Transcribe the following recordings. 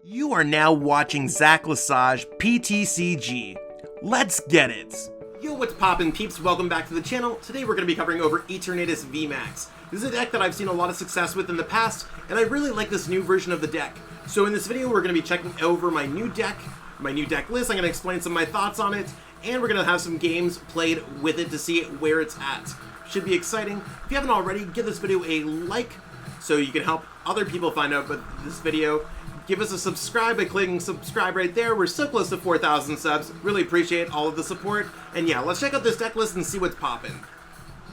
You are now watching Zach Lesage PTCG. Let's get it! Yo, what's poppin' peeps? Welcome back to the channel. Today we're going to be covering over Eternatus VMAX. This is a deck that I've seen a lot of success with in the past, and I really like this new version of the deck. So in this video we're going to be checking over my new deck list. I'm going to explain some of my thoughts on it, and we're going to have some games played with it to see where it's at. Should be exciting. If you haven't already, give this video a like so you can help other people find out about this video. Give us a subscribe by clicking subscribe right there. We're so close to 4,000 subs. Really appreciate all of the support. And yeah, let's check out this deck list and see what's poppin'.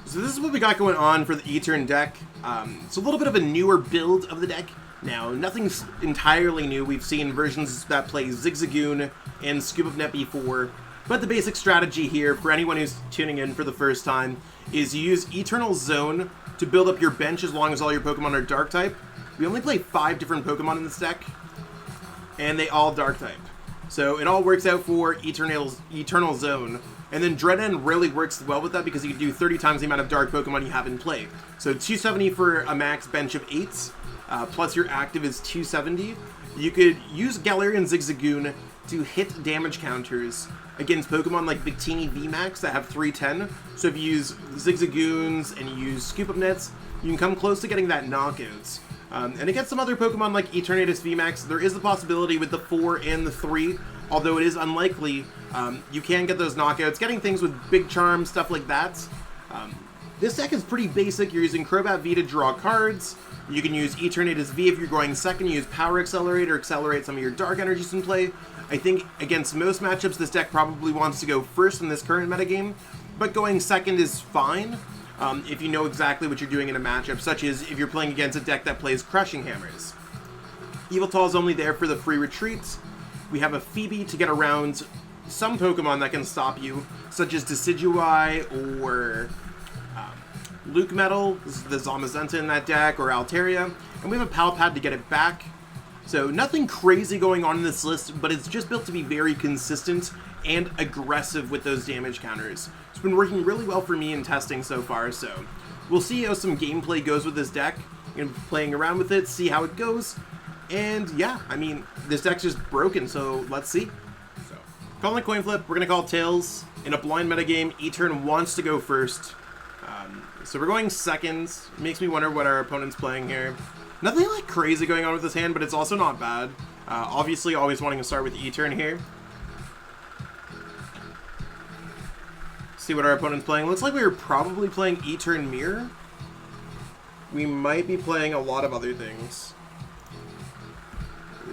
So this is what we got going on for the Etern deck. It's a little bit of a newer build of the deck. Now, nothing's entirely new. We've seen versions that play Zigzagoon and Scoop of Net before. But the basic strategy here, for anyone who's tuning in for the first time, is you use Eternal Zone to build up your bench as long as all your Pokemon are Dark type. We only play 5 different Pokemon in this deck, and they all Dark type. So it all works out for Eternal Zone. And then Dread End really works well with that because you can do 30 times the amount of Dark Pokemon you have in play. So 270 for a max bench of 8s, plus your active is 270. You could use Galarian Zigzagoon to hit damage counters against Pokemon like Victini VMAX that have 310. So if you use Zigzagoons and you use Scoop Up Nets, you can come close to getting that knockouts. And against some other Pokemon like Eternatus VMAX, there is the possibility with the 4 and the 3, although it is unlikely, you can get those knockouts, getting things with Big Charm, stuff like that. This deck is pretty basic. You're using Crobat V to draw cards. You can use Eternatus V if you're going second. You use Power Accelerate or accelerate some of your Dark energies in play. I think against most matchups, this deck probably wants to go first in this current metagame, but going second is fine. If you know exactly what you're doing in a matchup, such as if you're playing against a deck that plays Crushing Hammers. Yveltal is only there for the free retreats. We have a Phoebe to get around some Pokemon that can stop you, such as Decidueye or Luke Metal, the Zamazenta in that deck, or Altaria. And we have a Palpad to get it back. So nothing crazy going on in this list, but it's just built to be very consistent and aggressive with those damage counters. It's been working really well for me in testing so far, so we'll see how some gameplay goes with this deck. I'm going to be playing around with it, see how it goes, and yeah, I mean, this deck's just broken, so let's see. So, calling a coin flip, we're going to call tails. In a blind metagame, Etern wants to go first. So we're going second. Makes me wonder what our opponent's playing here. Nothing like crazy going on with this hand, but it's also not bad. Obviously, always wanting to start with Etern here. See what our opponent's playing. Looks like we were probably playing Etern Mirror. We might be playing a lot of other things.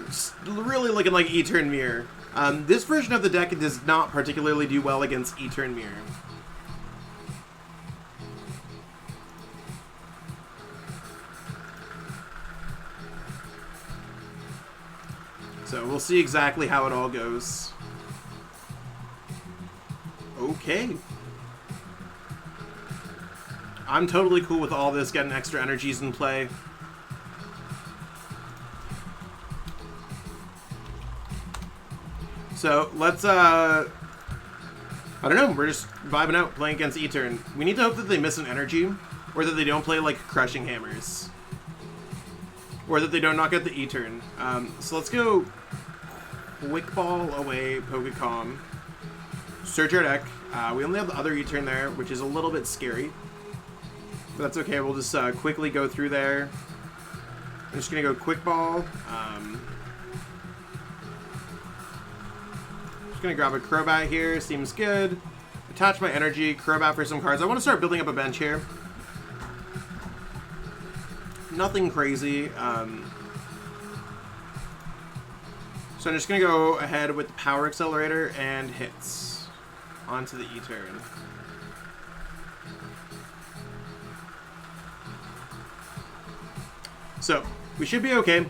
It's really looking like Etern Mirror. This version of the deck does not particularly do well against Etern Mirror. So we'll see exactly how it all goes. Okay. I'm totally cool with all this, getting extra energies in play. So let's, I don't know, we're just vibing out, playing against Etern. We need to hope that they miss an energy, or that they don't play like Crushing Hammers. Or that they don't knock out the Etern. So let's go Quick Ball away, Pokecom. Search our deck. We only have the other Etern there, which is a little bit scary. But that's okay, we'll just quickly go through there. I'm just going to go Quick Ball. Just going to grab a Crobat here, seems good. Attach my energy, Crobat for some cards. I want to start building up a bench here. Nothing crazy. So I'm just going to go ahead with the Power Accelerator and hits onto the Etern. So, we should be okay.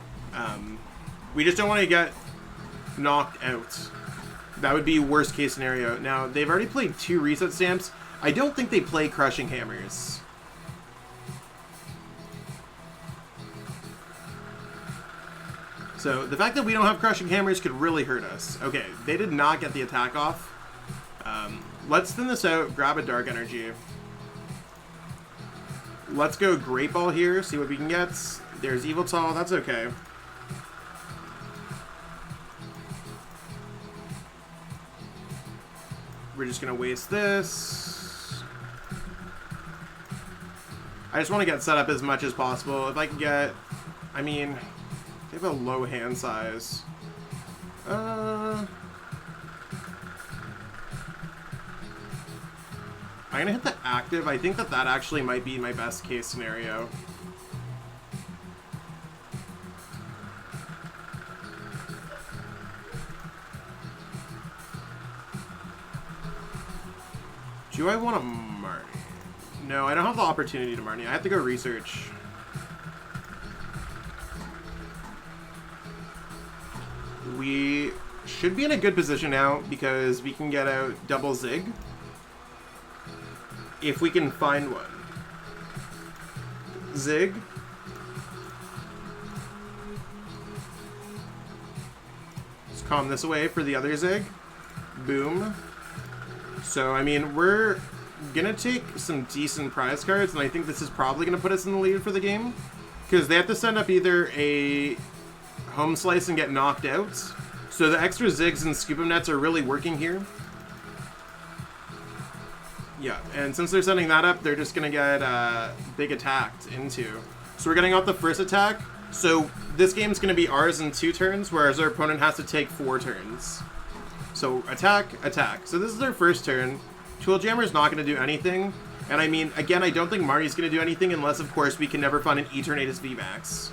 We just don't want to get knocked out. That would be worst case scenario. Now, they've already played 2 reset stamps. I don't think they play Crushing Hammers. So, the fact that we don't have Crushing Hammers could really hurt us. Okay, they did not get the attack off. Let's thin this out, grab a Dark Energy. Let's go Great Ball here, see what we can get. There's Yveltal, that's okay. we're just gonna waste this. I just want to get set up as much as possible. If I can get, I mean, they have a low hand size. I'm gonna hit the active. I think that actually might be my best case scenario. Do I want to Marnie? No, I don't have the opportunity to Marnie. I have to go research. We should be in a good position now because we can get out double Zig. If we can find one. Zig. Let's calm this away for the other Zig. Boom. So, I mean, we're gonna take some decent prize cards, and I think this is probably gonna put us in the lead for the game. Because they have to send up either a home slice and get knocked out. So the extra Zigs and Scoop 'em Nets are really working here. Yeah, and since they're sending that up, they're just gonna get big attacked into. So we're getting off the first attack. So this game's gonna be ours in 2 turns, whereas our opponent has to take 4 turns. So attack, attack. So this is their first turn. Tool Jammer's not gonna do anything. And I mean, again, I don't think Marnie's gonna do anything unless, of course, we can never find an Eternatus VMAX.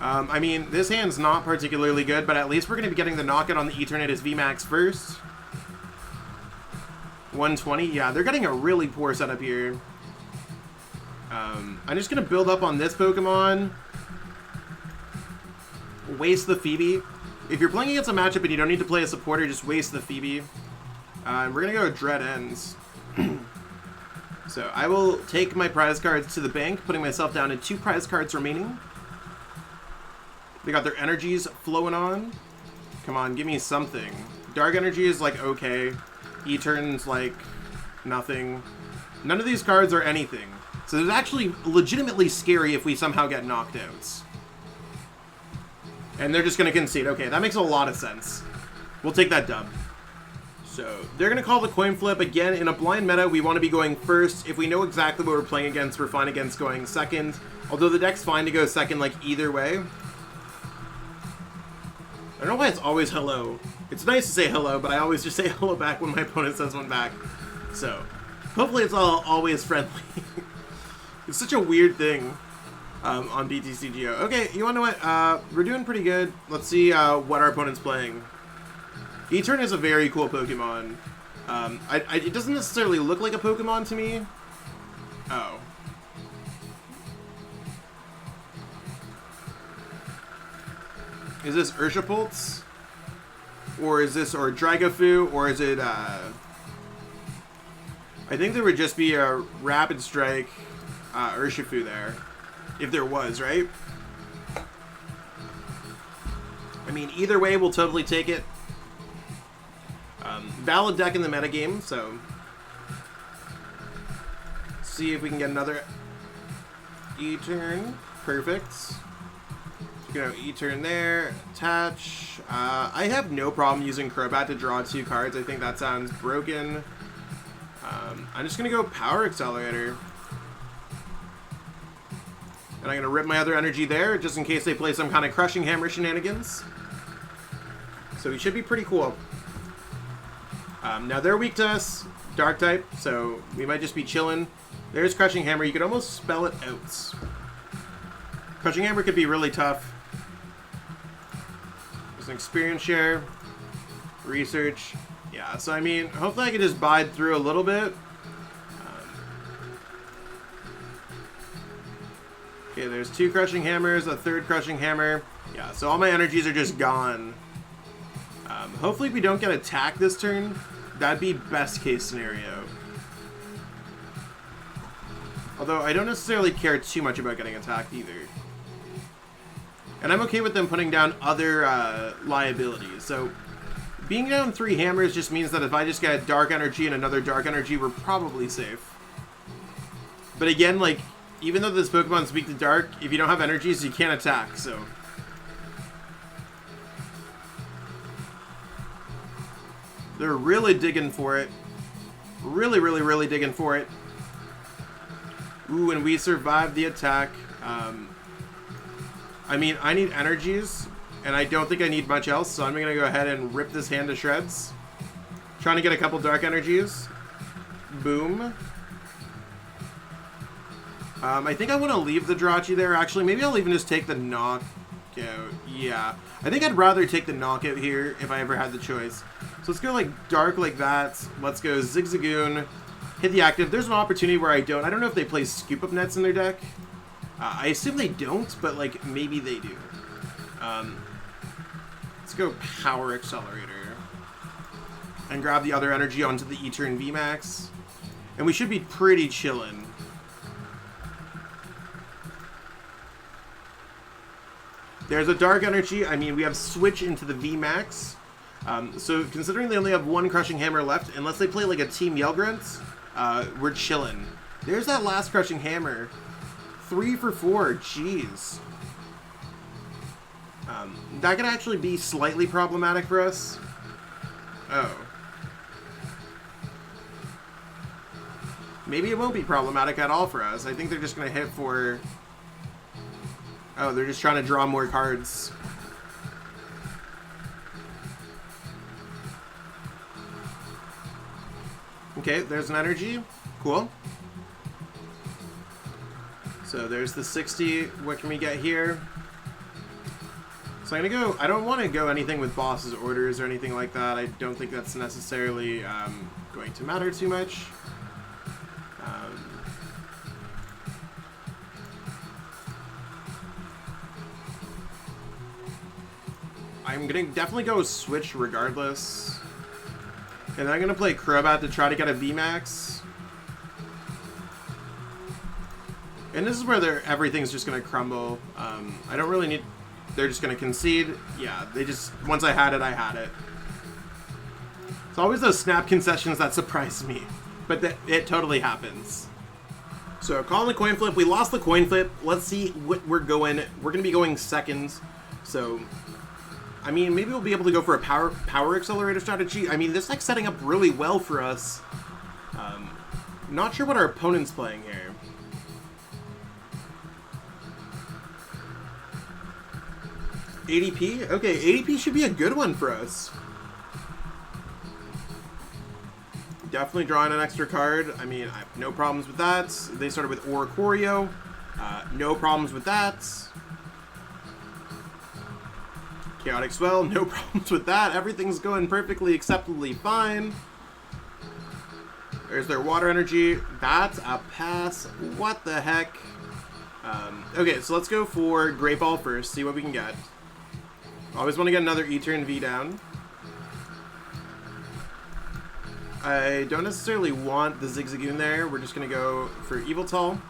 I mean, this hand's not particularly good, but at least we're going to be getting the knockout on the Eternatus VMAX first. 120. Yeah, they're getting a really poor setup here. I'm just going to build up on this Pokemon. Waste the Phoebe. If you're playing against a matchup and you don't need to play a supporter, just waste the Phoebe. We're going to go with Dread Ends. So I will take my prize cards to the bank, putting myself down to 2 prize cards remaining. They got their energies flowing on. Come on, give me something. Dark Energy is like okay. E-Turn's like nothing. None of these cards are anything. So it's actually legitimately scary if we somehow get knocked out. And they're just going to concede. Okay, that makes a lot of sense. We'll take that dub. So they're going to call the coin flip. Again, in a blind meta, we want to be going first. If we know exactly what we're playing against, we're fine against going second. Although the deck's fine to go second like either way. I don't know why it's always hello. It's nice to say hello, but I always just say hello back when my opponent says one back. So, hopefully it's always friendly. It's such a weird thing on PTCGO. Okay, you wanna know what? We're doing pretty good. Let's see what our opponent's playing. Eternatus is a very cool Pokemon. It doesn't necessarily look like a Pokemon to me. Oh. Is this Dragapult? Or is this, or Dragapult? Or is it, I think there would just be a Rapid Strike Urshifu there. If there was, right? I mean, either way, we'll totally take it. Valid deck in the metagame, so... see if we can get another E-turn. Perfect. You know, E-turn there, attach. I have no problem using Crobat to draw 2 cards. I think that sounds broken. I'm just going to go Power Accelerator. And I'm going to rip my other energy there, just in case they play some kind of Crushing Hammer shenanigans. So he should be pretty cool. Now they're weak to us, Dark type, so we might just be chilling. There's Crushing Hammer. You could almost spell it out. Crushing Hammer could be really tough. There's an experience share. Research. Yeah, so I mean, hopefully I can just bide through a little bit. Okay, there's 2 Crushing Hammers, a 3rd Crushing Hammer. Yeah, so all my energies are just gone. Hopefully we don't get attacked this turn. That'd be best case scenario. Although I don't necessarily care too much about getting attacked either. And I'm okay with them putting down other liabilities. So being down 3 hammers just means that if I just get Dark Energy and another Dark Energy, we're probably safe. But again, like, even though this Pokemon's weak to Dark, if you don't have energies, you can't attack, so... They're really digging for it. Really, really, really digging for it. Ooh, and we survived the attack. I mean, I need energies, and I don't think I need much else, so I'm going to go ahead and rip this hand to shreds. Trying to get a couple dark energies. Boom. I think I want to leave the Drachi there, actually. Maybe I'll even just take the knockout. Yeah. I think I'd rather take the knockout here if I ever had the choice. So let's go like dark like that. Let's go Zigzagoon. Hit the active. There's an opportunity where I don't. I don't know if they play Scoop Up Nets in their deck. I assume they don't, but like maybe they do. Let's go Power Accelerator. And grab the other energy onto the Etern VMAX. And we should be pretty chillin'. There's a dark energy. I mean, we have switch into the VMAX. So considering they only have one Crushing Hammer left, unless they play like a Team Yellgrunt, we're chillin'. There's that last Crushing Hammer. 3 for 4. Jeez. That could actually be slightly problematic for us. Oh. Maybe it won't be problematic at all for us. I think they're just going to hit for... Oh, they're just trying to draw more cards. Okay, there's an energy. Cool. So there's the 60. What can we get here? So I'm going to go... I don't want to go anything with boss's orders or anything like that. I don't think that's necessarily going to matter too much. I'm going to definitely go switch regardless. And I'm going to play Crobat to try to get a VMAX. And this is where everything's just going to crumble. I don't really need... They're just going to concede. Yeah, they just... Once I had it, I had it. It's always those snap concessions that surprise me. But it totally happens. So, calling the coin flip. We lost the coin flip. Let's see what we're going... We're going to be going seconds. So... I mean, maybe we'll be able to go for a power accelerator strategy. I mean, this deck's setting up really well for us. Not sure what our opponent's playing here. ADP? Okay, ADP should be a good one for us. Definitely drawing an extra card. I mean, I have no problems with that. They started with Oricorio. No problems with that. Chaotic Swell, no problems with that. Everything's going perfectly acceptably fine. There's their water energy. That's a pass. What the heck? Okay, so let's go for Great Ball first, see what we can get. Always want to get another Etern V down. I don't necessarily want the Zigzagoon there. We're just going to go for Yveltal.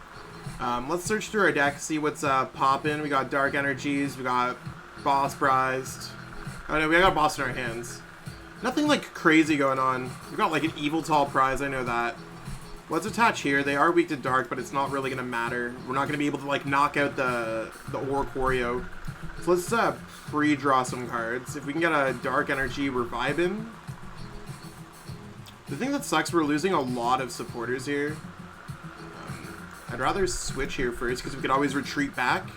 Let's search through our deck, see what's popping. We got Dark Energies, we got Boss prized. Oh no, we got Boss in our hands. Nothing like crazy going on. We got like an Yveltal prize, I know that. Let's attach here. They are weak to Dark, but it's not really going to matter. We're not going to be able to like knock out the Oricorio. So let's pre-draw some cards. If we can get a Dark Energy, we're vibing. The thing that sucks, we're losing a lot of supporters here. I'd rather switch here first because we could always retreat back.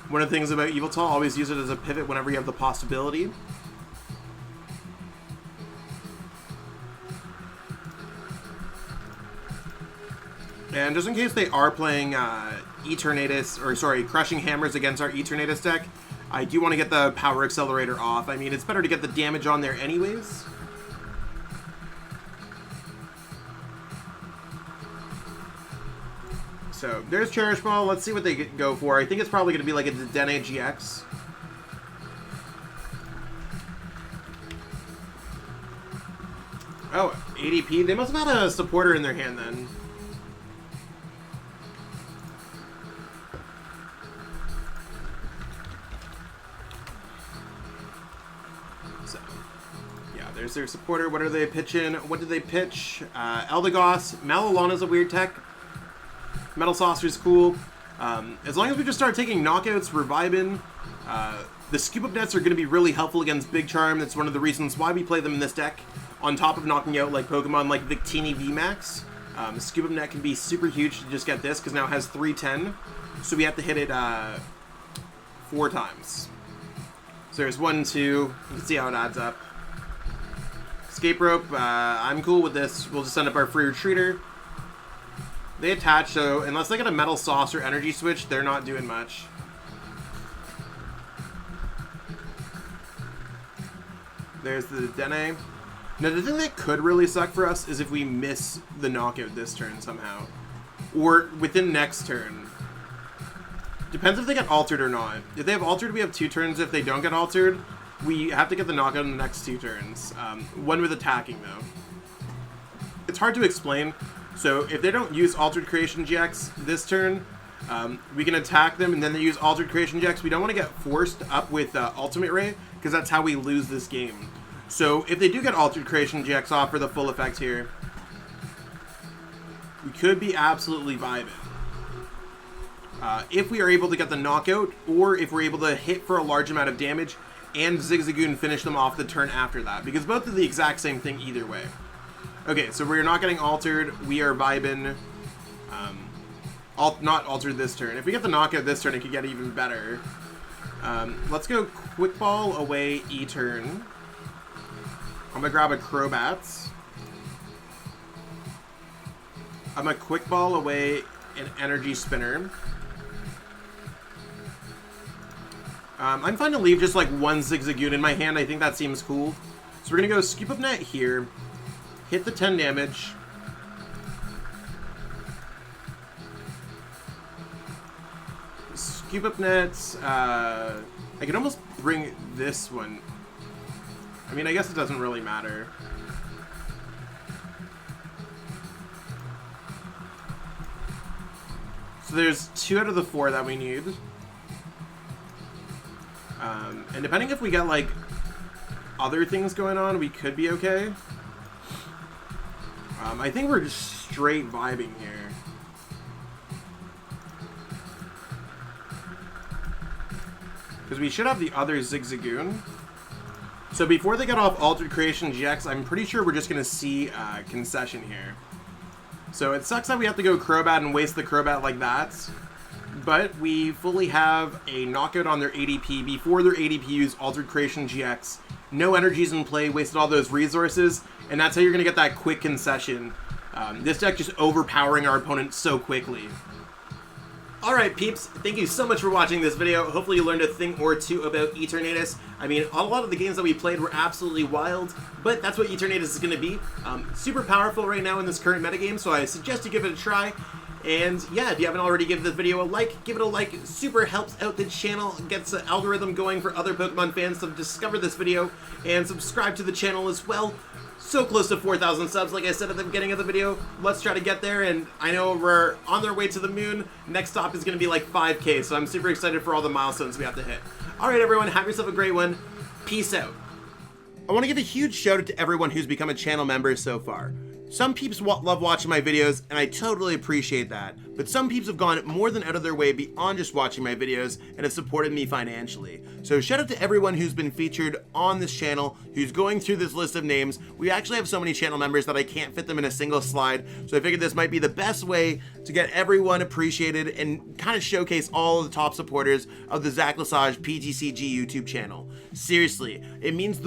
One of the things about Yveltal, always use it as a pivot whenever you have the possibility. And just in case they are playing Eternatus, or sorry, Crushing Hammers against our Eternatus deck, I do want to get the Power Accelerator off. I mean, it's better to get the damage on there anyways. So, there's Cherish Ball. Let's see what they go for. I think it's probably going to be like a Dedenne GX. Oh, ADP. They must have had a supporter in their hand then. So, yeah, there's their supporter. What are they pitching? What did they pitch? Eldegoss. Malalana's a weird tech. Metal Saucer's cool. As long as we just start taking knockouts, we're vibing. The Scoop Up Nets are going to be really helpful against Big Charm. That's one of the reasons why we play them in this deck. on top of knocking out like Pokemon like Victini VMAX. Scoop Up Net can be super huge to just get this, because now it has 310. So we have to hit it 4 times. So there's 1, 2. You can see how it adds up. Escape Rope, I'm cool with this. We'll just send up our free retreater. They attach, so unless they get a Metal Sauce or Energy Switch, they're not doing much. There's the Dene. Now, the thing that could really suck for us is if we miss the knockout this turn somehow. Or within next turn. Depends if they get altered or not. If they have altered, we have 2 turns. If they don't get altered, we have to get the knockout in the next 2 turns. One with attacking, though. It's hard to explain. So if they don't use Altered Creation GX this turn, we can attack them, and then they use Altered Creation GX. We don't want to get forced up with Ultimate Ray, because that's how we lose this game. So if they do get Altered Creation GX off for the full effect here, we could be absolutely vibing. If we are able to get the knockout, or if we're able to hit for a large amount of damage, and Zigzagoon finish them off the turn after that, because both are the exact same thing either way. Okay, so we're not getting altered, we are vibing. Not altered this turn. If we get the knockout this turn, it could get even better. Let's go Quick Ball away E-turn. I'm gonna grab a Crobat. I'm gonna Quick Ball away an Energy Spinner. I'm fine to leave just like 1 Zigzagoon in my hand. I think that seems cool. So we're gonna go Scoop Up Net here, hit the 10 damage. Scoop Up Net. I could almost bring this one. I mean, I guess it doesn't really matter. So there's 2 out of the 4 that we need. And depending if we get, like, other things going on, we could be okay. I think we're just straight vibing here. Because we should have the other Zigzagoon. So before they get off Altered Creation GX, I'm pretty sure we're just going to see Concession here. So it sucks that we have to go Crobat and waste the Crobat like that. But we fully have a knockout on their ADP before their ADP used Altered Creation GX. No energies in play, wasted all those resources, and that's how you're going to get that quick Concession. This deck just overpowering our opponent so quickly. Alright peeps, thank you so much for watching this video. Hopefully you learned a thing or two about Eternatus. I mean, a lot of the games that we played were absolutely wild, but that's what Eternatus is going to be. Super powerful right now in this current metagame, so I suggest you give it a try. And yeah, if you haven't already, give this video a like. Give it a like. Super helps out the channel, gets the algorithm going for other Pokemon fans to discover this video, and subscribe to the channel as well. So close to 4,000 subs, like I said at the beginning of the video. Let's try to get there, and I know we're on our way to the moon. Next stop is going to be like 5K, so I'm super excited for all the milestones we have to hit. Alright everyone, have yourself a great one. Peace out. I want to give a huge shout out to everyone who's become a channel member so far. Some peeps love watching my videos, and I totally appreciate that, but some peeps have gone more than out of their way beyond just watching my videos and have supported me financially. So shout out to everyone who's been featured on this channel, who's going through this list of names. We actually have so many channel members that I can't fit them in a single slide, so I figured this might be the best way to get everyone appreciated and kind of showcase all of the top supporters of the Zach Lesage PTCG YouTube channel. Seriously, it means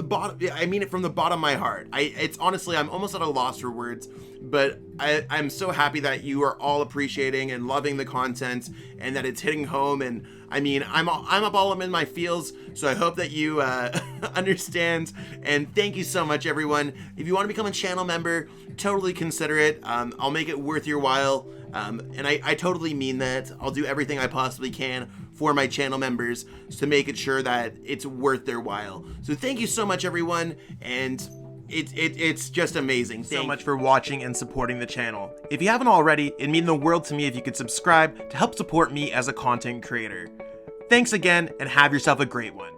I mean it from the bottom of my heart. It's honestly, I'm almost at a loss for words, but I'm so happy that you are all appreciating and loving the content and that it's hitting home. And I mean, I'm up all in my feels, so I hope that you understand. And thank you so much, everyone. If you want to become a channel member, totally consider it. I'll make it worth your while. And I totally mean that. I'll do everything I possibly can for my channel members to make it sure that it's worth their while. So thank you so much, everyone, and it's just amazing. Thank you so much for watching and supporting the channel. If you haven't already, it'd mean the world to me if you could subscribe to help support me as a content creator. Thanks again, and have yourself a great one.